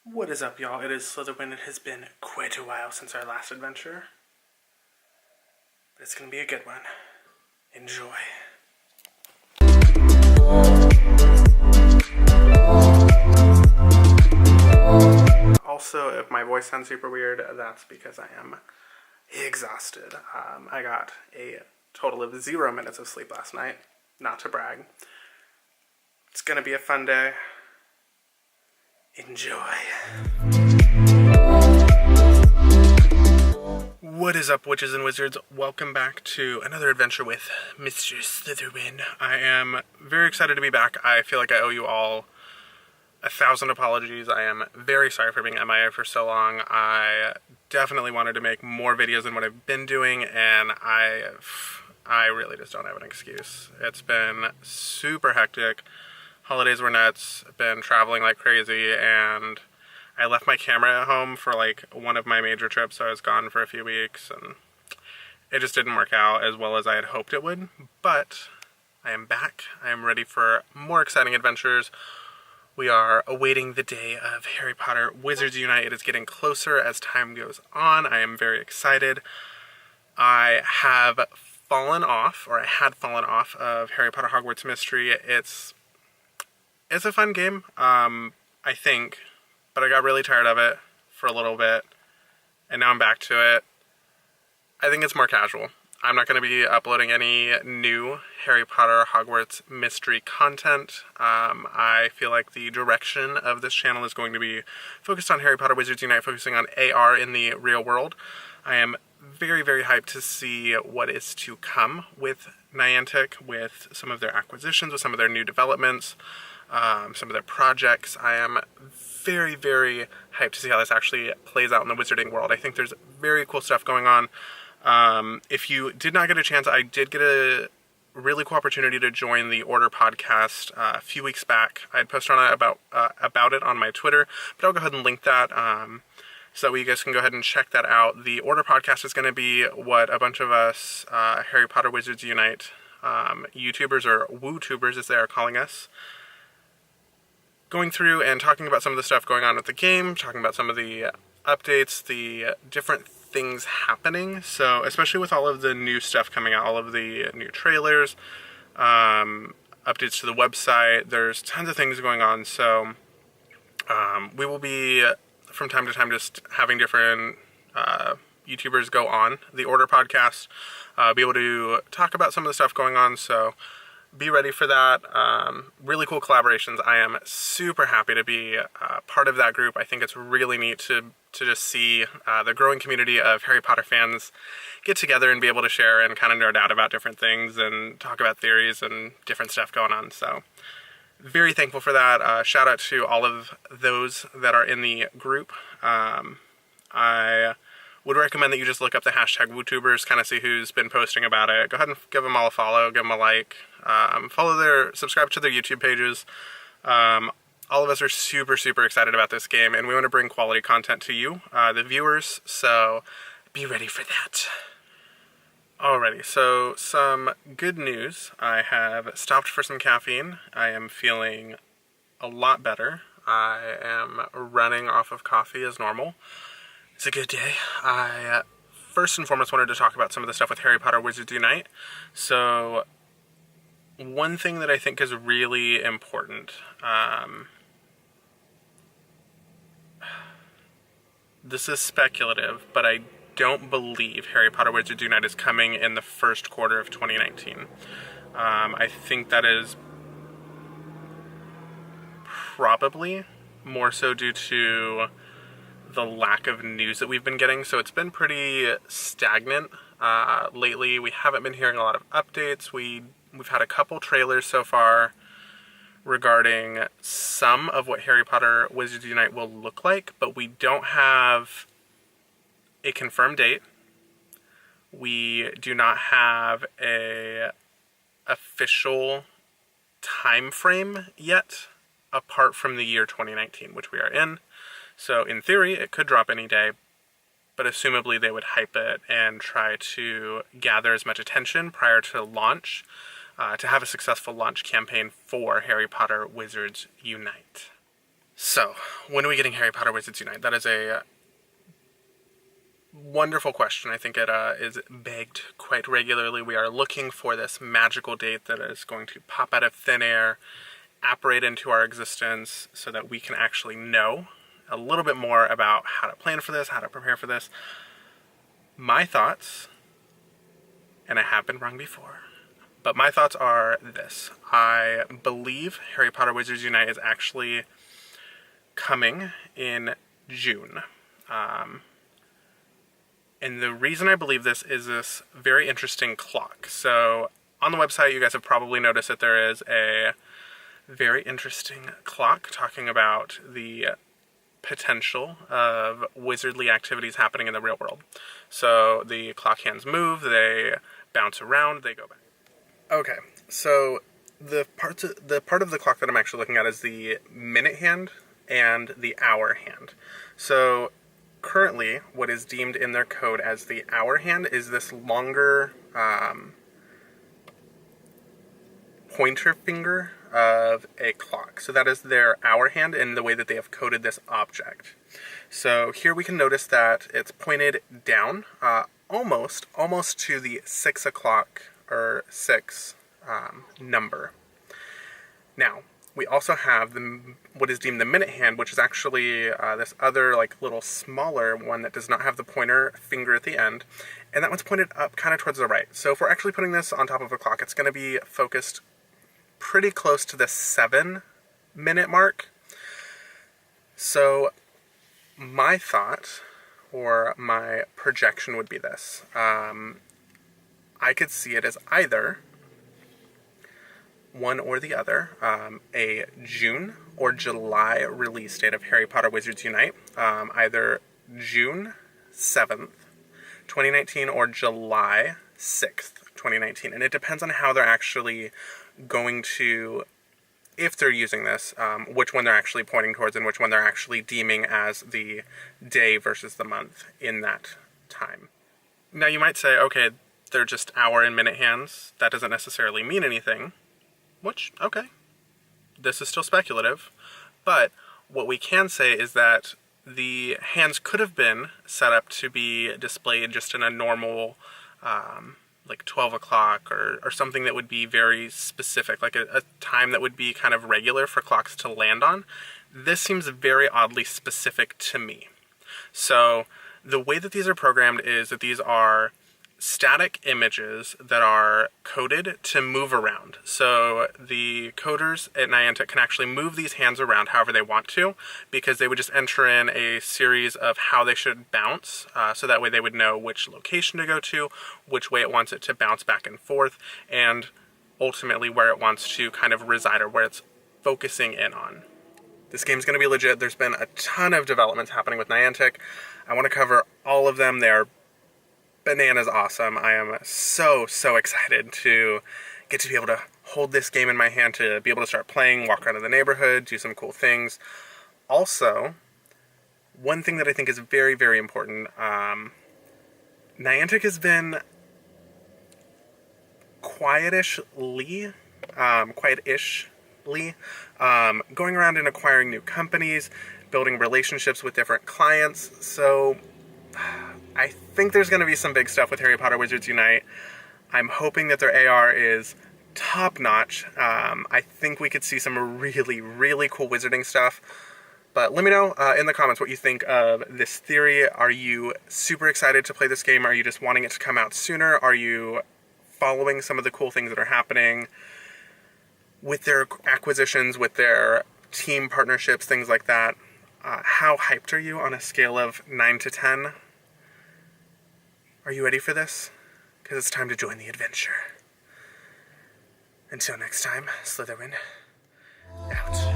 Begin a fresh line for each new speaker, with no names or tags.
What is up, y'all? It is Slytherin. It has been quite a while since our last adventure, but it's gonna be a good one. Enjoy. Also, if my voice sounds super weird, that's because I am exhausted. I got a total of 0 minutes of sleep last night, not to brag. It's gonna be a fun day. Enjoy. What is up, witches and wizards? Welcome back to another adventure with Mr. Slytherin. I am very excited to be back. I feel like I owe you all 1,000 apologies. I am very sorry for being MIA for so long. I definitely wanted to make more videos than what I've been doing, and I really just don't have an excuse. It's been super hectic. Holidays were nuts. I've been traveling like crazy, and I left my camera at home for like one of my major trips, so I was gone for a few weeks, and it just didn't work out as well as I had hoped it would. But I am back. I am ready for more exciting adventures. We are awaiting the day of Harry Potter Wizards Unite. It is getting closer as time goes on. I am very excited. I have fallen off, or I had fallen off of Harry Potter Hogwarts Mystery. It's a fun game, I think, but I got really tired of it for a little bit, and now I'm back to it. I think it's more casual. I'm not going to be uploading any new Harry Potter Hogwarts Mystery content. I feel like the direction of this channel is going to be focused on Harry Potter Wizards Unite, focusing on AR in the real world. I am very, very hyped to see what is to come with Niantic, with some of their acquisitions, with some of their new developments. Some of their projects. I am very, very hyped to see how this actually plays out in the wizarding world. I think there's very cool stuff going on. If you did not get a chance, I did get a really cool opportunity to join the Order podcast a few weeks back. I had posted on it about it on my Twitter, but I'll go ahead and link that so that you guys can go ahead and check that out. The Order podcast is going to be what a bunch of us Harry Potter Wizards Unite YouTubers, or WooTubers as they are calling us, going through and talking about some of the stuff going on with the game, talking about some of the updates, the different things happening. So especially with all of the new stuff coming out, all of the new trailers, updates to the website, there's tons of things going on. So we will be, from time to time, just having different YouTubers go on the Order podcast, be able to talk about some of the stuff going on. So be ready for that. Really cool collaborations. I am super happy to be part of that group. I think it's really neat to just see the growing community of Harry Potter fans get together and be able to share and kind of nerd out about different things and talk about theories and different stuff going on. So very thankful for that. Shout out to all of those that are in the group. I would recommend that you just look up the hashtag WooTubers, kind of see who's been posting about it. Go ahead and give them all a follow, give them a like, subscribe to their YouTube pages. All of us are super, super excited about this game, and we want to bring quality content to you, the viewers, so be ready for that. Alrighty, so some good news. I have stopped for some caffeine. I am feeling a lot better. I am running off of coffee as normal. It's a good day. I first and foremost wanted to talk about some of the stuff with Harry Potter Wizards Unite. So one thing that I think is really important, this is speculative, but I don't believe Harry Potter Wizards Unite is coming in the first quarter of 2019. I think that is probably more so due to the lack of news that we've been getting. So it's been pretty stagnant lately. We haven't been hearing a lot of updates. We've had a couple trailers so far regarding some of what Harry Potter Wizards Unite will look like, but we don't have a confirmed date. We do not have a official time frame yet, apart from the year 2019, which we are in. So in theory, it could drop any day, but assumably they would hype it and try to gather as much attention prior to launch to have a successful launch campaign for Harry Potter Wizards Unite. So, when are we getting Harry Potter Wizards Unite? That is a wonderful question. I think it is begged quite regularly. We are looking for this magical date that is going to pop out of thin air, apparate into our existence, so that we can actually know a little bit more about how to plan for this, how to prepare for this. My thoughts, and I have been wrong before, but my thoughts are this. I believe Harry Potter Wizards Unite is actually coming in June. And the reason I believe this is this very interesting clock. So on the website, you guys have probably noticed that there is a very interesting clock talking about the potential of wizardly activities happening in the real world. So the clock hands move, they bounce around, they go back. Okay, so the part of the clock that I'm actually looking at is the minute hand and the hour hand. So currently, what is deemed in their code as the hour hand is this longer pointer finger of a clock. So that is their hour hand in the way that they have coded this object. So here we can notice that it's pointed down, almost to the 6 o'clock or 6 number. Now, we also have what is deemed the minute hand, which is actually this other little smaller one that does not have the pointer finger at the end, and that one's pointed up kind of towards the right. So if we're actually putting this on top of a clock, it's going to be focused pretty close to the 7-minute mark. So my thought, or my projection would be this. I could see it as either one or the other, a June or July release date of Harry Potter Wizards Unite, either June 7th, 2019 or July 6th, 2019. And it depends on how they're actually going to, if they're using this, which one they're actually pointing towards and which one they're actually deeming as the day versus the month in that time. Now you might say, okay, they're just hour and minute hands. That doesn't necessarily mean anything. Which, okay, this is still speculative, but what we can say is that the hands could have been set up to be displayed just in a normal, 12 o'clock or something that would be very specific, like a time that would be kind of regular for clocks to land on. This seems very oddly specific to me. So the way that these are programmed is that these are static images that are coded to move around. So the coders at Niantic can actually move these hands around however they want to, because they would just enter in a series of how they should bounce, so that way they would know which location to go to, which way it wants it to bounce back and forth, and ultimately where it wants to kind of reside or where it's focusing in on. This game's going to be legit. There's been a ton of developments happening with Niantic. I want to cover all of them. They are bananas awesome. I am so excited to get to be able to hold this game in my hand, to be able to start playing, walk around in the neighborhood, do some cool things. Also, one thing that I think is very, very important, Niantic has been quietishly going around and acquiring new companies, building relationships with different clients, so I think there's going to be some big stuff with Harry Potter Wizards Unite. I'm hoping that their AR is top-notch. I think we could see some really, really cool wizarding stuff. But let me know in the comments what you think of this theory. Are you super excited to play this game? Are you just wanting it to come out sooner? Are you following some of the cool things that are happening with their acquisitions, with their team partnerships, things like that? How hyped are you on a scale of 9 to 10? Are you ready for this? Because it's time to join the adventure. Until next time, Slytherin, out.